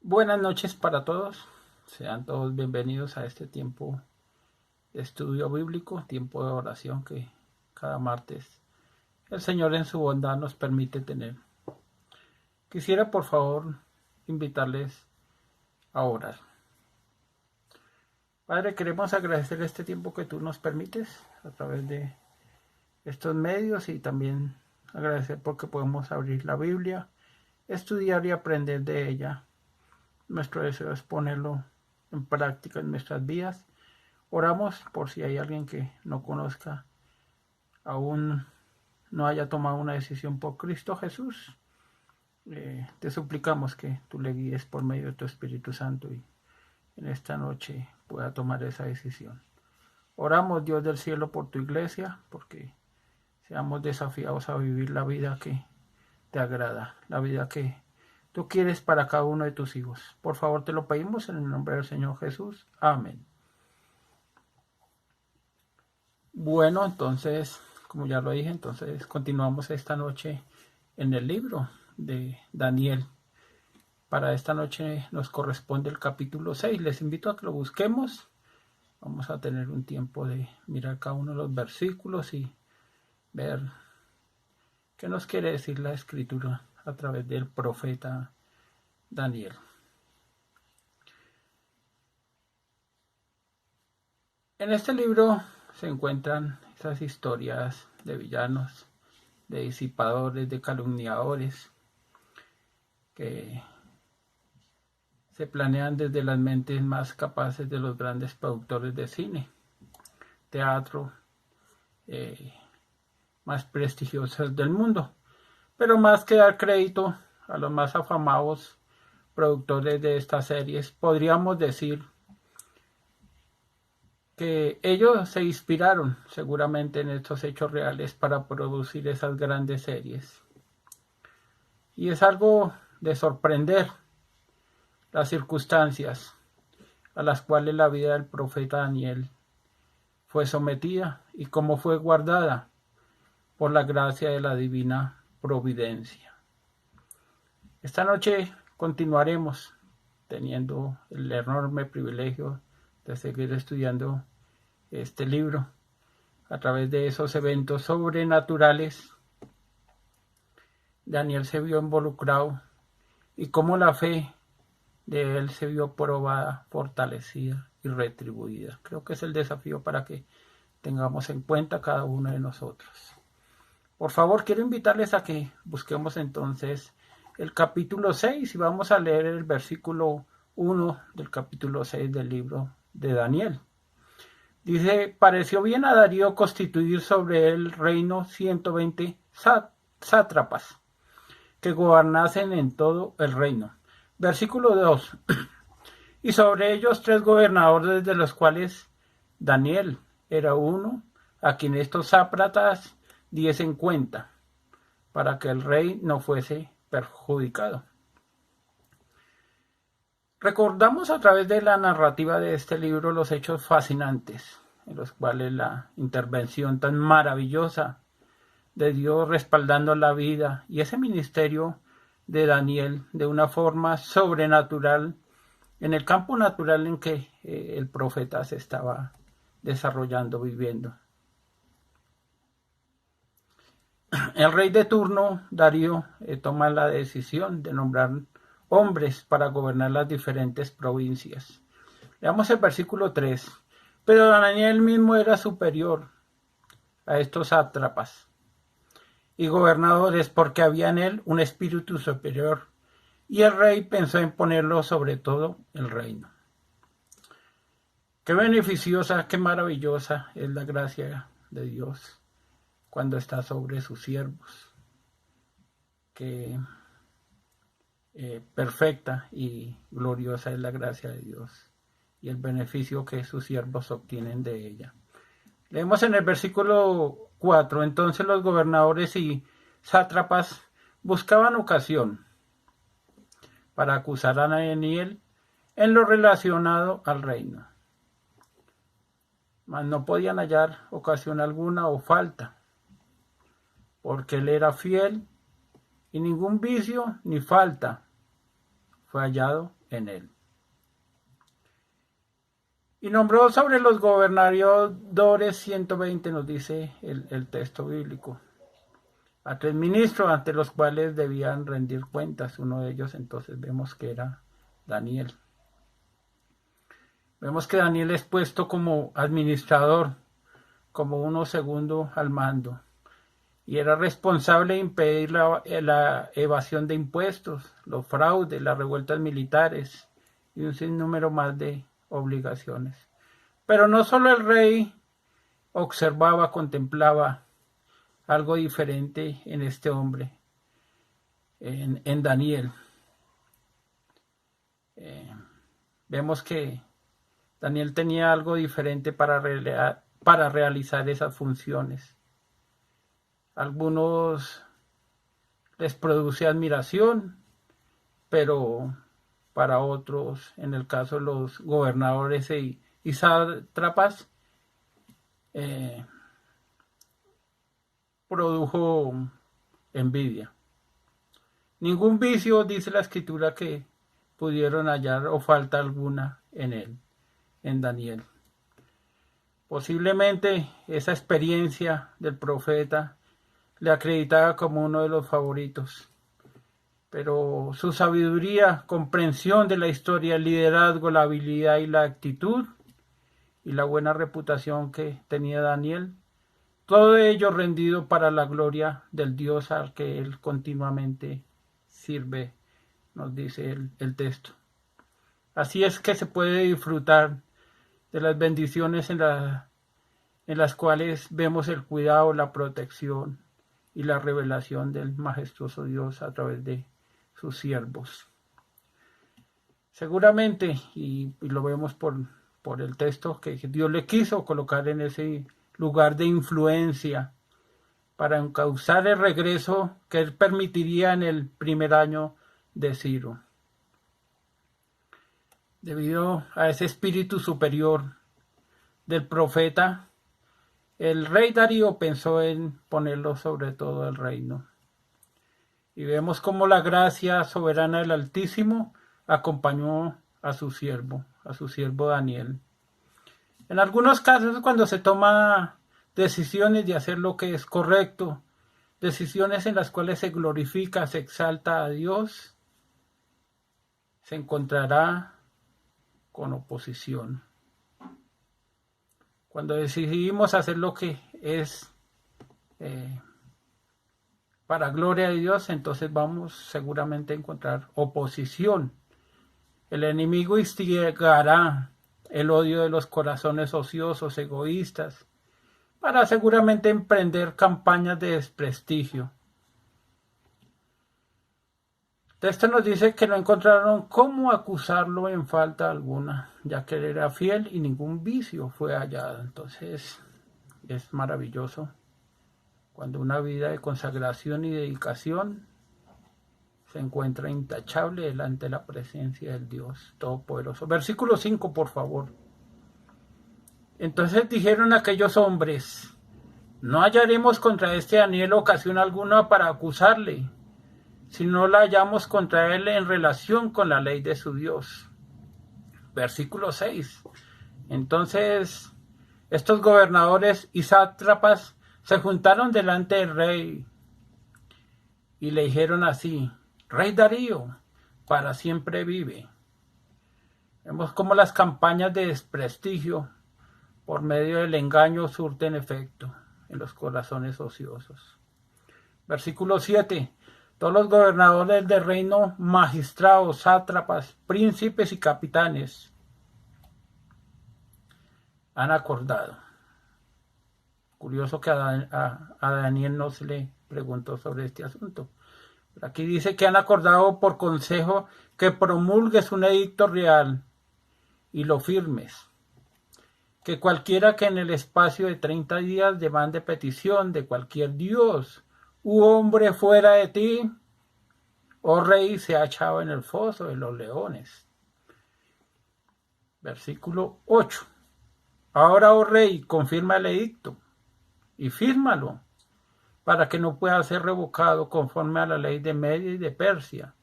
Buenas noches para todos. Sean todos bienvenidos a este tiempo de estudio bíblico, tiempo de oración que cada martes el Señor en su bondad nos permite tener. Quisiera por favor invitarles a orar. Padre, queremos agradecer este tiempo que tú nos permites a través de estos medios y también agradecer porque podemos abrir la Biblia, estudiar y aprender de ella. Nuestro deseo es ponerlo en práctica en nuestras vidas. Oramos por si hay alguien que no conozca, aún no haya tomado una decisión por Cristo Jesús. Te suplicamos que tú le guíes por medio de tu Espíritu Santo y en esta noche pueda tomar esa decisión. Oramos, Dios del cielo, por tu iglesia, porque seamos desafiados a vivir la vida que te agrada, la vida que tú quieres para cada uno de tus hijos. Por favor, te lo pedimos en el nombre del Señor Jesús. Amén. Bueno, entonces, como ya lo dije, entonces continuamos esta noche en el libro de Daniel. Para esta noche nos corresponde el capítulo 6. Les invito a que lo busquemos. Vamos a tener un tiempo de mirar cada uno de los versículos y ver qué nos quiere decir la escritura a través del profeta Daniel. En este libro se encuentran esas historias de villanos, de disipadores, de calumniadores, que se planean desde las mentes más capaces de los grandes productores de cine, teatro, más prestigiosos del mundo. Pero más que dar crédito a los más afamados productores de estas series, podríamos decir que ellos se inspiraron seguramente en estos hechos reales para producir esas grandes series. Y es algo de sorprender las circunstancias a las cuales la vida del profeta Daniel fue sometida y cómo fue guardada por la gracia de la divina providencia. Esta noche continuaremos teniendo el enorme privilegio de seguir estudiando este libro a través de esos eventos sobrenaturales. Daniel se vio involucrado y cómo la fe de él se vio probada, fortalecida y retribuida. Creo que es el desafío para que tengamos en cuenta cada uno de nosotros. Por favor, quiero invitarles a que busquemos entonces el capítulo 6 y vamos a leer el versículo 1 del capítulo 6 del libro de Daniel. Dice: pareció bien a Darío constituir sobre el reino 120 sátrapas que gobernasen en todo el reino. Versículo 2. Y sobre ellos 3 gobernadores, de los cuales Daniel era uno, a quien estos sátrapas diesen cuenta, para que el rey no fuese perjudicado. Recordamos a través de la narrativa de este libro los hechos fascinantes, en los cuales la intervención tan maravillosa de Dios respaldando la vida y ese ministerio de Daniel de una forma sobrenatural en el campo natural en que el profeta se estaba desarrollando, viviendo. El rey de turno, Darío, toma la decisión de nombrar hombres para gobernar las diferentes provincias. Leamos el versículo 3. Pero Daniel mismo era superior a estos sátrapas y gobernadores, porque había en él un espíritu superior, y el rey pensó en ponerlo sobre todo el reino. Qué beneficiosa, qué maravillosa es la gracia de Dios cuando está sobre sus siervos. Qué perfecta y gloriosa es la gracia de Dios y el beneficio que sus siervos obtienen de ella. Leemos en el versículo 4. Entonces los gobernadores y sátrapas buscaban ocasión para acusar a Daniel en lo relacionado al reino, mas no podían hallar ocasión alguna o falta, porque él era fiel y ningún vicio ni falta fue hallado en él. Y nombró sobre los gobernadores 120, nos dice el texto bíblico, a 3 ministros ante los cuales debían rendir cuentas. Uno de ellos entonces vemos que era Daniel. Vemos que Daniel es puesto como administrador, como uno segundo al mando, y era responsable de impedir la evasión de impuestos, los fraudes, las revueltas militares y un sinnúmero más de obligaciones. Pero no solo el rey observaba, contemplaba algo diferente en este hombre, en Daniel. Vemos que Daniel tenía algo diferente para realizar esas funciones. Algunos les produce admiración, pero para otros, en el caso de los gobernadores y sátrapas, produjo envidia. Ningún vicio, dice la escritura, que pudieron hallar o falta alguna en él, en Daniel. Posiblemente esa experiencia del profeta le acreditaba como uno de los favoritos, pero su sabiduría, comprensión de la historia, el liderazgo, la habilidad y la actitud y la buena reputación que tenía Daniel, todo ello rendido para la gloria del Dios al que él continuamente sirve, nos dice el texto. Así es que se puede disfrutar de las bendiciones en las cuales vemos el cuidado, la protección y la revelación del majestuoso Dios a través de sus siervos. Seguramente, y lo vemos por el texto, que Dios le quiso colocar en ese lugar de influencia para encauzar el regreso que él permitiría en el primer año de Ciro. Debido a ese espíritu superior del profeta, el rey Darío pensó en ponerlo sobre todo el reino. Y vemos cómo la gracia soberana del Altísimo acompañó a su siervo Daniel. En algunos casos, cuando se toma decisiones de hacer lo que es correcto, decisiones en las cuales se glorifica, se exalta a Dios, se encontrará con oposición. Cuando decidimos hacer lo que es para gloria de Dios, entonces vamos seguramente a encontrar oposición. El enemigo instigará el odio de los corazones ociosos, egoístas, para seguramente emprender campañas de desprestigio. El texto nos dice que no encontraron cómo acusarlo en falta alguna, ya que él era fiel y ningún vicio fue hallado. Entonces es maravilloso cuando una vida de consagración y dedicación se encuentra intachable delante de la presencia del Dios Todopoderoso. Versículo 5, por favor. Entonces dijeron aquellos hombres: no hallaremos contra este Daniel ocasión alguna para acusarle, si no la hallamos contra él en relación con la ley de su Dios. Versículo 6. Entonces estos gobernadores y sátrapas se juntaron delante del rey y le dijeron así: Rey Darío, para siempre vive. Vemos cómo las campañas de desprestigio por medio del engaño surten efecto en los corazones ociosos. Versículo 7. Todos los gobernadores del reino, magistrados, sátrapas, príncipes y capitanes han acordado. Curioso que a Daniel no se le preguntó sobre este asunto. Pero aquí dice que han acordado por consejo que promulgues un edicto real y lo firmes. Que cualquiera que en el espacio de 30 días demande petición de cualquier dios u hombre fuera de ti, oh rey, sea echado en el foso de los leones. Versículo 8. Ahora, oh rey, confirma el edicto y fírmalo, para que no pueda ser revocado conforme a la ley de Media y de Persia,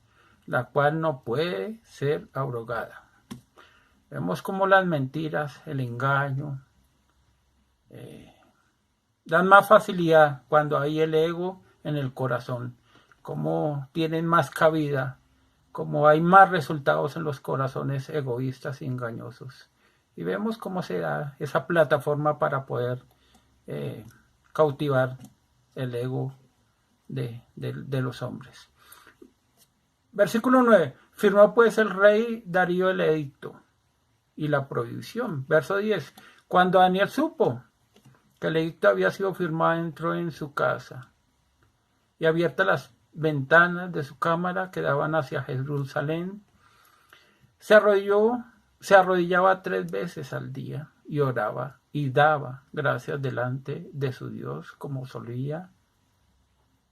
la cual no puede ser abrogada. Vemos cómo las mentiras, el engaño, dan más facilidad cuando hay el ego en el corazón, cómo tienen más cabida, cómo hay más resultados en los corazones egoístas y engañosos. Y vemos cómo se da esa plataforma para poder cautivar el ego de los hombres. Versículo 9. Firmó pues el rey Darío el edicto y la prohibición. Verso 10. Cuando Daniel supo que el edicto había sido firmado, entró en su casa y abiertas las ventanas de su cámara que daban hacia Jerusalén, se arrodillaba 3 veces al día y oraba y daba gracias delante de su Dios como solía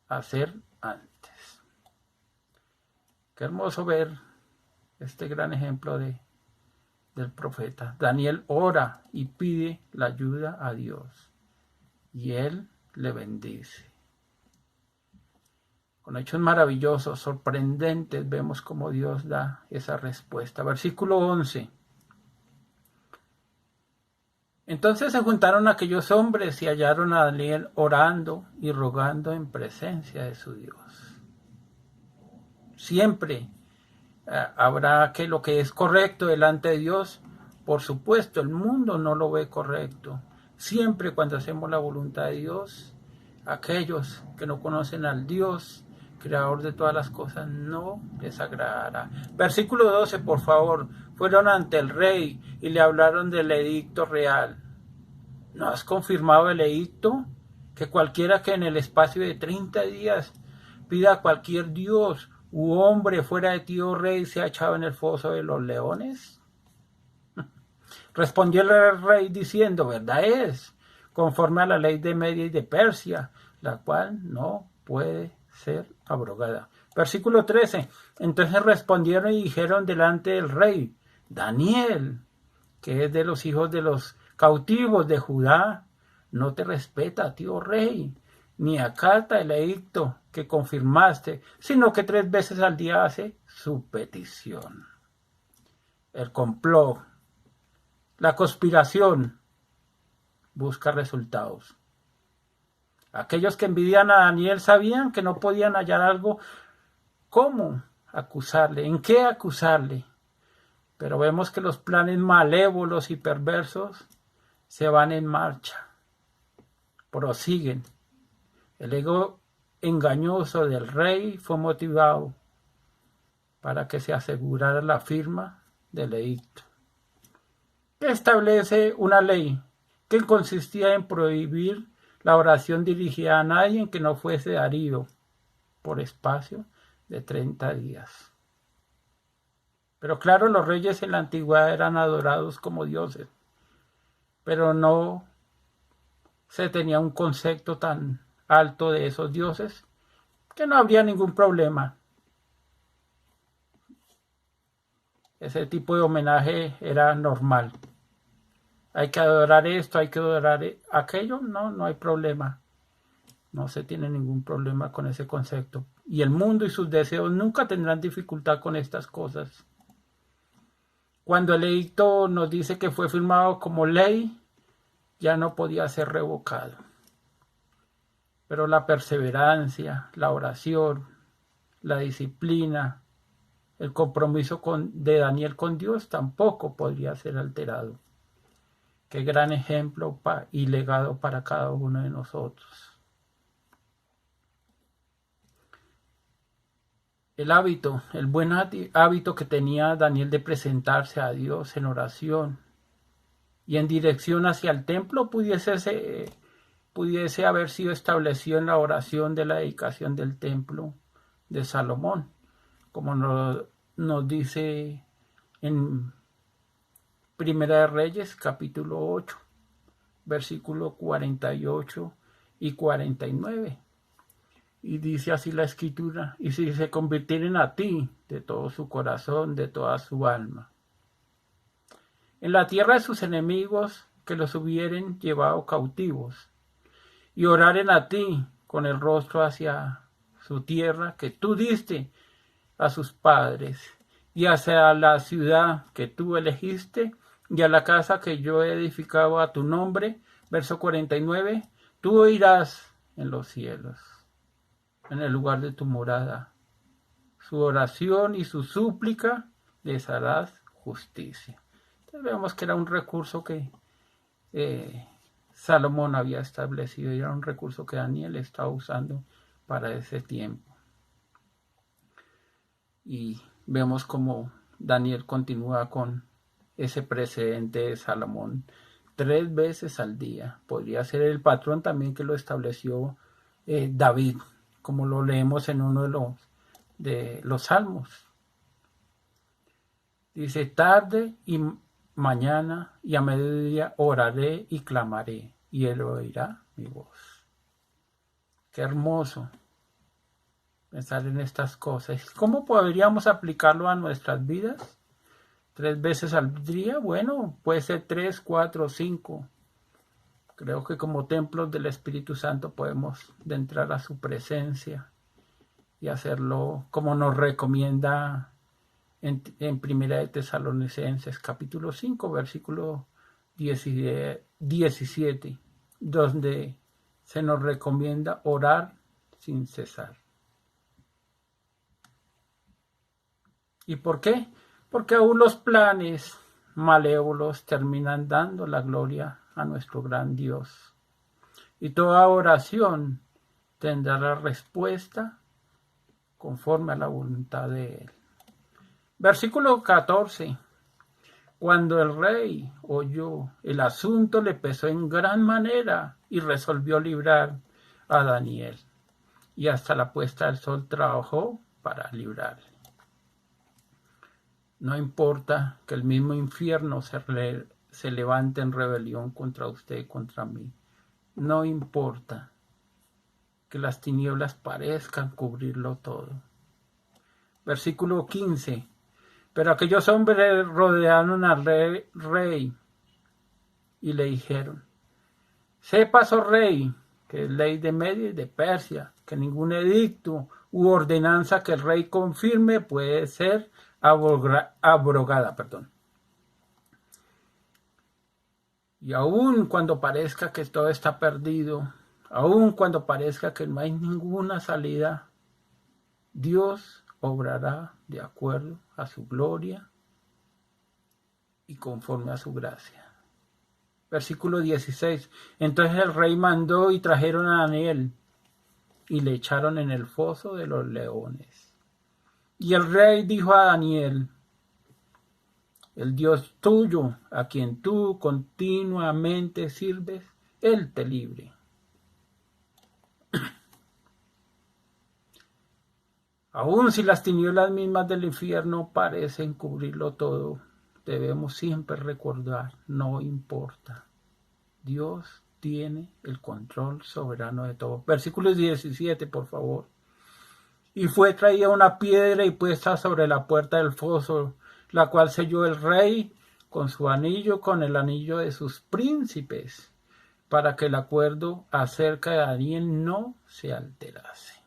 hacer antes. Qué hermoso ver este gran ejemplo del profeta. Daniel ora y pide la ayuda a Dios y él le bendice. Con hechos maravillosos, sorprendentes, vemos cómo Dios da esa respuesta. Versículo 11. Entonces se juntaron aquellos hombres y hallaron a Daniel orando y rogando en presencia de su Dios. Siempre habrá que lo que es correcto delante de Dios, por supuesto, el mundo no lo ve correcto. Siempre cuando hacemos la voluntad de Dios, aquellos que no conocen al Dios, creador de todas las cosas, no les agradará. Versículo 12, por favor. Fueron ante el rey y le hablaron del edicto real. ¿No has confirmado el edicto? Que cualquiera que en el espacio de 30 días pida a cualquier dios u hombre fuera de ti, oh rey, sea echado en el foso de los leones. Respondió el rey diciendo, verdad es, conforme a la ley de Media y de Persia, la cual no puede ser abrogada. Versículo 13. Entonces respondieron y dijeron delante del rey, Daniel, que es de los hijos de los cautivos de Judá, no te respeta a ti, oh rey, ni acata el edicto que confirmaste, sino que 3 veces al día hace su petición. El complot, la conspiración, busca resultados. Aquellos que envidian a Daniel sabían que no podían hallar algo. ¿Cómo acusarle? ¿En qué acusarle? Pero vemos que los planes malévolos y perversos se van en marcha, prosiguen. El ego engañoso del rey fue motivado para que se asegurara la firma del edicto, que establece una ley que consistía en prohibir la oración dirigida a nadie que no fuese Darío por espacio de 30 días. Pero claro, los reyes en la antigüedad eran adorados como dioses, pero no se tenía un concepto tan alto de esos dioses que no habría ningún problema. Ese tipo de homenaje era normal. Hay que adorar esto, hay que adorar aquello, no hay problema. No se tiene ningún problema con ese concepto. Y el mundo y sus deseos nunca tendrán dificultad con estas cosas. Cuando el edicto nos dice que fue firmado como ley, ya no podía ser revocado. Pero la perseverancia, la oración, la disciplina, el compromiso de Daniel con Dios tampoco podría ser alterado. Qué gran ejemplo y legado para cada uno de nosotros. El buen hábito que tenía Daniel de presentarse a Dios en oración y en dirección hacia el templo pudiese haber sido establecido en la oración de la dedicación del templo de Salomón, como nos dice en Primera de Reyes, capítulo 8, versículo 48 y 49. Y dice así la escritura, y si se convirtieren a ti de todo su corazón, de toda su alma, en la tierra de sus enemigos que los hubieren llevado cautivos, y oraren a ti con el rostro hacia su tierra que tú diste a sus padres, y hacia la ciudad que tú elegiste, y a la casa que yo he edificado a tu nombre. Verso 49, tú oirás en los cielos, en el lugar de tu morada, su oración y su súplica les harás justicia. Entonces vemos que era un recurso que Salomón había establecido, y era un recurso que Daniel estaba usando para ese tiempo. Y vemos como Daniel continúa con ese precedente de Salomón 3 veces al día. Podría ser el patrón también que lo estableció David, como lo leemos en uno de los salmos. Dice, tarde y mañana y a mediodía oraré y clamaré, y él oirá mi voz. Qué hermoso pensar en estas cosas. ¿Cómo podríamos aplicarlo a nuestras vidas? 3 veces al día, bueno, puede ser 3, 4, 5. Creo que como templos del Espíritu Santo podemos entrar a su presencia y hacerlo como nos recomienda en Primera de Tesalonicenses, capítulo 5, versículo 17, donde se nos recomienda orar sin cesar. ¿Y por qué? Porque aún los planes malévolos terminan dando la gloria a nuestro gran Dios. Y toda oración tendrá la respuesta conforme a la voluntad de Él. Versículo 14. Cuando el rey oyó el asunto, le pesó en gran manera y resolvió librar a Daniel. Y hasta la puesta del sol trabajó para librarle. No importa que el mismo infierno se levante en rebelión contra usted y contra mí. No importa que las tinieblas parezcan cubrirlo todo. Versículo 15. Pero aquellos hombres rodearon al rey y le dijeron, sepas, oh rey, que es ley de Media y de Persia, que ningún edicto u ordenanza que el rey confirme puede ser abrogada. Y aun cuando parezca que todo está perdido, aun cuando parezca que no hay ninguna salida, Dios obrará de acuerdo a su gloria y conforme a su gracia. Versículo 16. Entonces el rey mandó y trajeron a Daniel y le echaron en el foso de los leones. Y el rey dijo a Daniel, el Dios tuyo, a quien tú continuamente sirves, Él te libre. Aun si las tinieblas mismas del infierno parecen cubrirlo todo, debemos siempre recordar, no importa. Dios tiene el control soberano de todo. Versículo 17, por favor. Y fue traída una piedra y puesta sobre la puerta del foso, la cual selló el rey con su anillo, con el anillo de sus príncipes, para que el acuerdo acerca de Daniel no se alterase.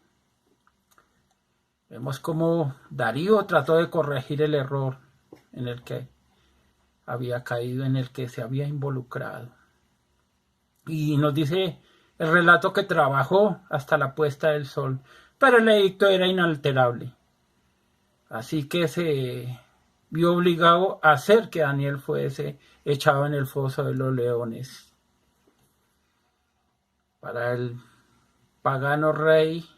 Vemos cómo Darío trató de corregir el error en el que había caído, en el que se había involucrado. Y nos dice el relato que trabajó hasta la puesta del sol, pero el edicto era inalterable. Así que se vio obligado a hacer que Daniel fuese echado en el foso de los leones. Para el pagano rey,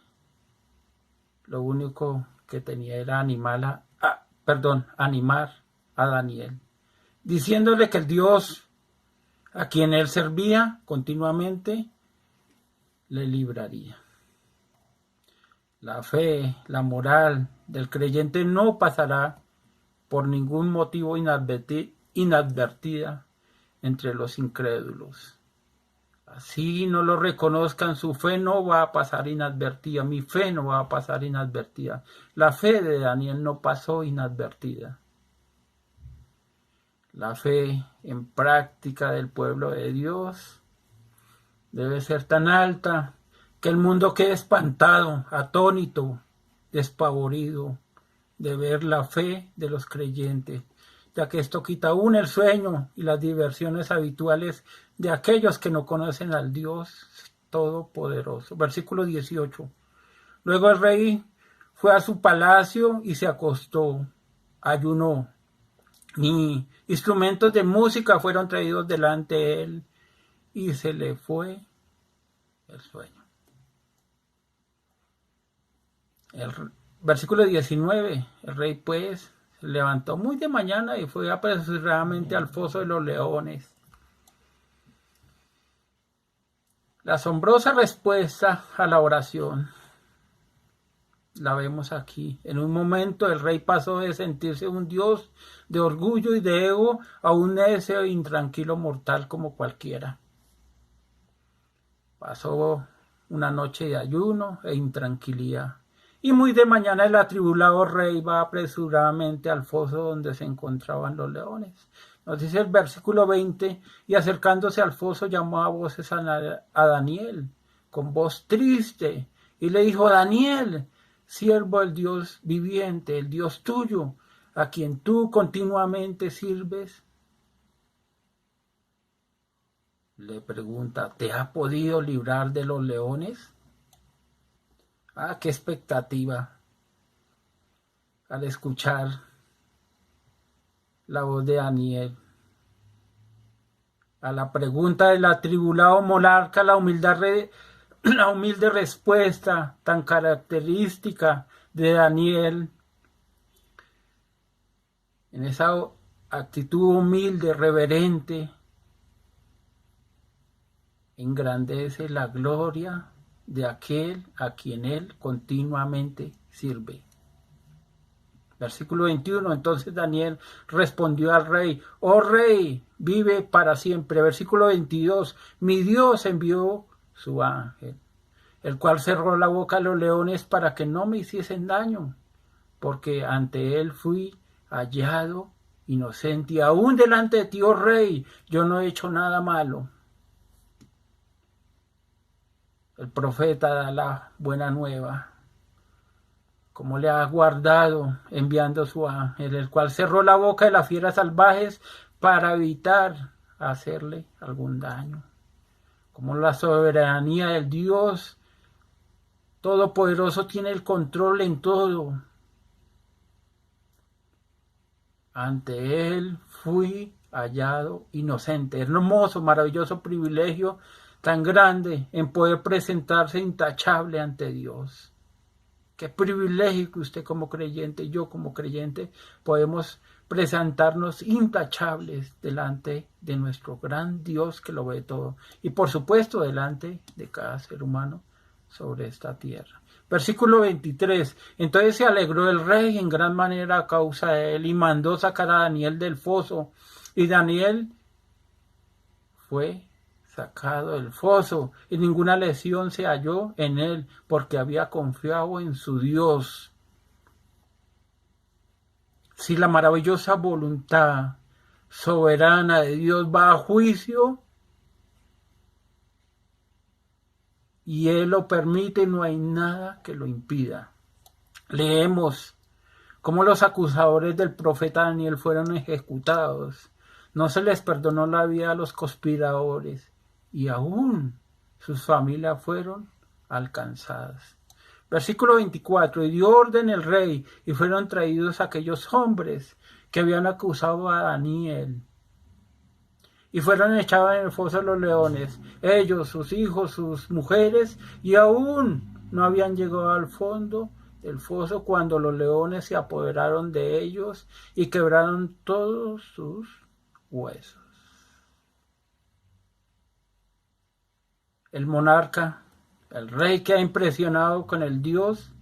lo único que tenía era animar a Daniel, diciéndole que el Dios a quien él servía continuamente le libraría. La fe, la moral del creyente no pasará por ningún motivo inadvertida entre los incrédulos. Así no lo reconozcan, su fe no va a pasar inadvertida, mi fe no va a pasar inadvertida. La fe de Daniel no pasó inadvertida. La fe en práctica del pueblo de Dios debe ser tan alta que el mundo quede espantado, atónito, despavorido de ver la fe de los creyentes, ya que esto quita aún el sueño y las diversiones habituales de aquellos que no conocen al Dios Todopoderoso. Versículo 18. Luego el rey fue a su palacio y se acostó, ayunó. Ni instrumentos de música fueron traídos delante de él y se le fue el sueño. Versículo 19. El rey pues se levantó muy de mañana y fue apresuradamente al foso de los leones. La asombrosa respuesta a la oración la vemos aquí. En un momento el rey pasó de sentirse un dios de orgullo y de ego a un necio e intranquilo mortal como cualquiera. Pasó una noche de ayuno e intranquilidad. Y muy de mañana el atribulado rey va apresuradamente al foso donde se encontraban los leones. Nos dice el versículo 20, y acercándose al foso llamó a voces a Daniel, con voz triste, y le dijo: Daniel, siervo del Dios viviente, el Dios tuyo, a quien tú continuamente sirves. Le pregunta: ¿te ha podido librar de los leones? Ah, qué expectativa al escuchar la voz de Daniel. A la pregunta del atribulado monarca, la humilde respuesta tan característica de Daniel, en esa actitud humilde, reverente, engrandece la gloria de aquel a quien él continuamente sirve. Versículo 21, entonces Daniel respondió al rey: oh rey, vive para siempre. Versículo 22, mi Dios envió su ángel, el cual cerró la boca a los leones para que no me hiciesen daño, porque ante él fui hallado inocente, y aún delante de ti, oh rey, yo no he hecho nada malo. El profeta da la buena nueva, como le ha guardado enviando su ángel, el cual cerró la boca de las fieras salvajes para evitar hacerle algún daño. Como la soberanía del Dios Todopoderoso tiene el control en todo. Ante él fui hallado inocente. Hermoso, maravilloso privilegio tan grande en poder presentarse intachable ante Dios. Qué privilegio que usted como creyente, yo como creyente, podemos presentarnos intachables delante de nuestro gran Dios que lo ve todo. Y por supuesto delante de cada ser humano sobre esta tierra. Versículo 23. Entonces se alegró el rey en gran manera a causa de él y mandó sacar a Daniel del foso. Y Daniel fue sacado del foso y ninguna lesión se halló en él porque había confiado en su Dios. Si la maravillosa voluntad soberana de Dios va a juicio y él lo permite, no hay nada que lo impida. Leemos cómo los acusadores del profeta Daniel fueron ejecutados. No se les perdonó la vida a los conspiradores y aún sus familias fueron alcanzadas. Versículo 24. Y dio orden el rey y fueron traídos aquellos hombres que habían acusado a Daniel y fueron echados en el foso de los leones, ellos, sus hijos, sus mujeres, y aún no habían llegado al fondo del foso cuando los leones se apoderaron de ellos y quebraron todos sus huesos. El monarca, el rey que ha impresionado con el Dios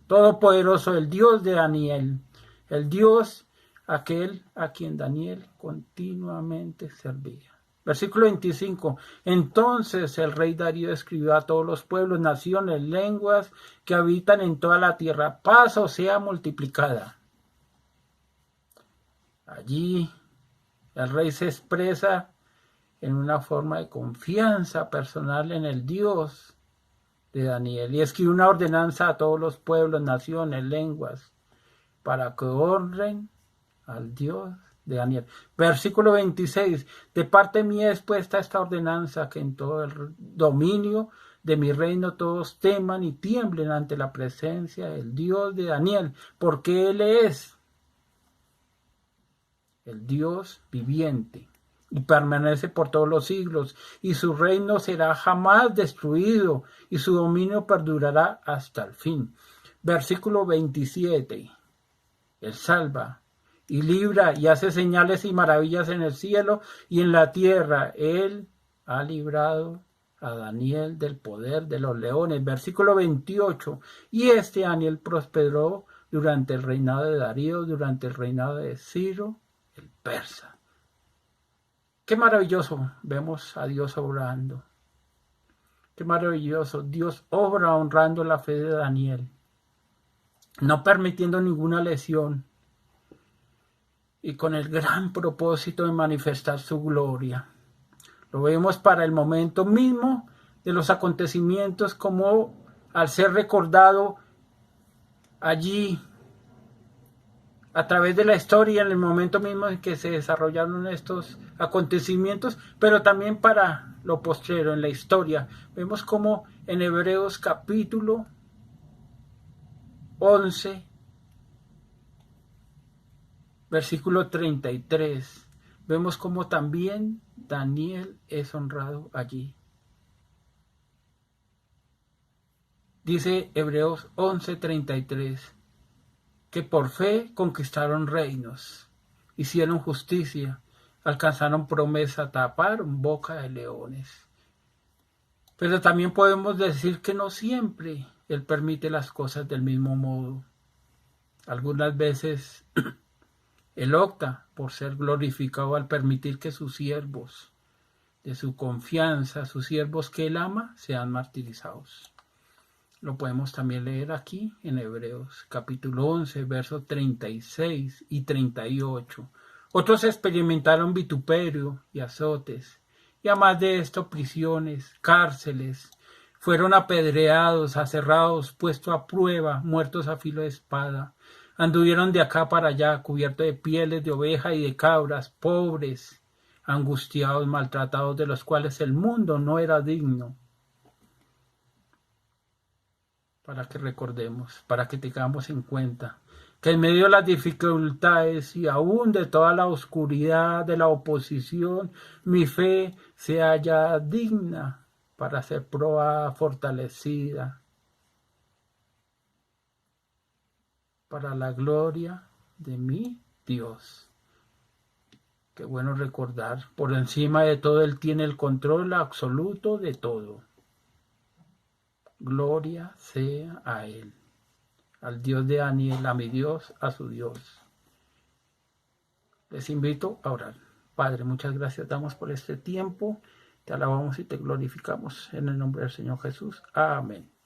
Todopoderoso, el Dios de Daniel, el Dios aquel a quien Daniel continuamente servía. Versículo 25. Entonces el rey Darío escribió a todos los pueblos, naciones, lenguas que habitan en toda la tierra: paz os sea multiplicada. Allí el rey se expresa en una forma de confianza personal en el Dios de Daniel y escribe una ordenanza a todos los pueblos, naciones, lenguas. para que honren al Dios de Daniel. Versículo 26. De parte mía es puesta esta ordenanza, que en todo el dominio de mi reino todos teman y tiemblen ante la presencia del Dios de Daniel, porque Él es el Dios viviente y permanece por todos los siglos, y su reino será jamás destruido, y su dominio perdurará hasta el fin. Versículo 27. Él salva y libra y hace señales y maravillas en el cielo y en la tierra. Él ha librado a Daniel del poder de los leones. Versículo 28. Y Daniel prosperó durante el reinado de Darío, durante el reinado de Ciro, el persa. Qué maravilloso vemos a Dios obrando. Qué maravilloso. Dios obra honrando la fe de Daniel, no permitiendo ninguna lesión y con el gran propósito de manifestar su gloria. Lo vemos para el momento mismo de los acontecimientos, como al ser recordado allí a través de la historia, en el momento mismo en que se desarrollaron estos acontecimientos, pero también para lo postrero, en la historia. Vemos como en Hebreos capítulo 11, versículo 33, vemos como también Daniel es honrado allí. Dice Hebreos 11:33, que por fe conquistaron reinos, hicieron justicia, alcanzaron promesa, taparon boca de leones. Pero también podemos decir que no siempre Él permite las cosas del mismo modo. Algunas veces Él opta por ser glorificado al permitir que sus siervos, de su confianza, sus siervos que Él ama, sean martirizados. Lo podemos también leer aquí en Hebreos, capítulo 11, versos 36 y 38. Otros experimentaron vituperio y azotes, y además de esto prisiones, cárceles, fueron apedreados, aserrados, puestos a prueba, muertos a filo de espada. Anduvieron de acá para allá, cubiertos de pieles de oveja y de cabras, pobres, angustiados, maltratados, de los cuales el mundo no era digno. Para que recordemos, para que tengamos en cuenta que en medio de las dificultades y aún de toda la oscuridad de la oposición, mi fe se halla digna para ser probada, fortalecida, para la gloria de mi Dios. Qué bueno recordar, por encima de todo Él tiene el control absoluto de todo. Gloria sea a Él, al Dios de Daniel, a mi Dios, a su Dios. Les invito a orar. Padre, muchas gracias damos por este tiempo. Te alabamos y te glorificamos en el nombre del Señor Jesús. Amén.